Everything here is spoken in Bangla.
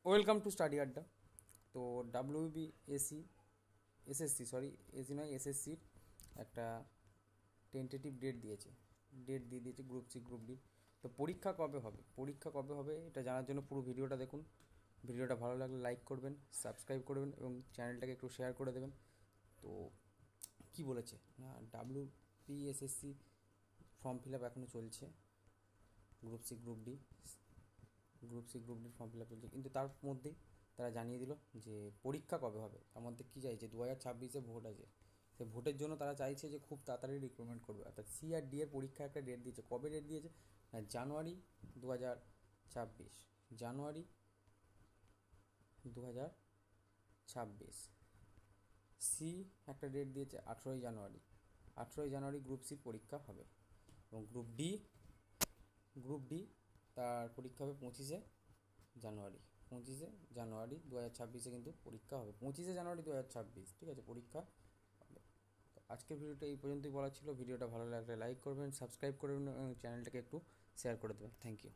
ওয়েলকাম টু স্টাডি আড্ডা। তো ডাব্লিউবিএসসি এসএসসি এসি নয় এসএসসির একটা টেন্টেটিভ ডেট দিয়ে দিয়েছে গ্রুপ সি গ্রুপ ডি। তো পরীক্ষা কবে হবে এটা জানার জন্য পুরো ভিডিওটা দেখুন। ভিডিওটা ভালো লাগলে লাইক করবেন, সাবস্ক্রাইব করবেন এবং চ্যানেলটাকে একটু শেয়ার করে দেবেন। তো কি বলেছে না, ডাব্লিউবিএসএসসি ফর্ম ফিল আপ এখনও চলছে। গ্রুপ সি গ্রুপ ডির ফর্ম ফিল আপ চলছে, কিন্তু তার মধ্যেই তারা জানিয়ে দিল যে পরীক্ষা কবে হবে। তার মধ্যে কী চাইছে, 2026-এ ভোট আছে, সে ভোটের জন্য তারা চাইছে যে খুব তাড়াতাড়ি রিক্রুটমেন্ট করবে। অর্থাৎ সি আর ডি এর পরীক্ষা একটা ডেট দিয়েছে। কবে ডেট দিয়েছে না, জানুয়ারি 2026, জানুয়ারি 2026। সি একটা ডেট দিয়েছে 18ই জানুয়ারি গ্রুপ সি পরীক্ষা হবে। এবং গ্রুপ ডি তার পরীক্ষা হবে 25শে জানুয়ারি 2026। কিন্তু পরীক্ষা হবে 25শে জানুয়ারি 2026, ঠিক আছে, পরীক্ষা হবে। তো আজকের ভিডিওটা এই পর্যন্তই বলা ছিল। ভিডিওটা ভালো লাগলে লাইক করবেন, সাবস্ক্রাইব করবেন এবং চ্যানেলটাকে একটু শেয়ার করে দেবেন। Thank you.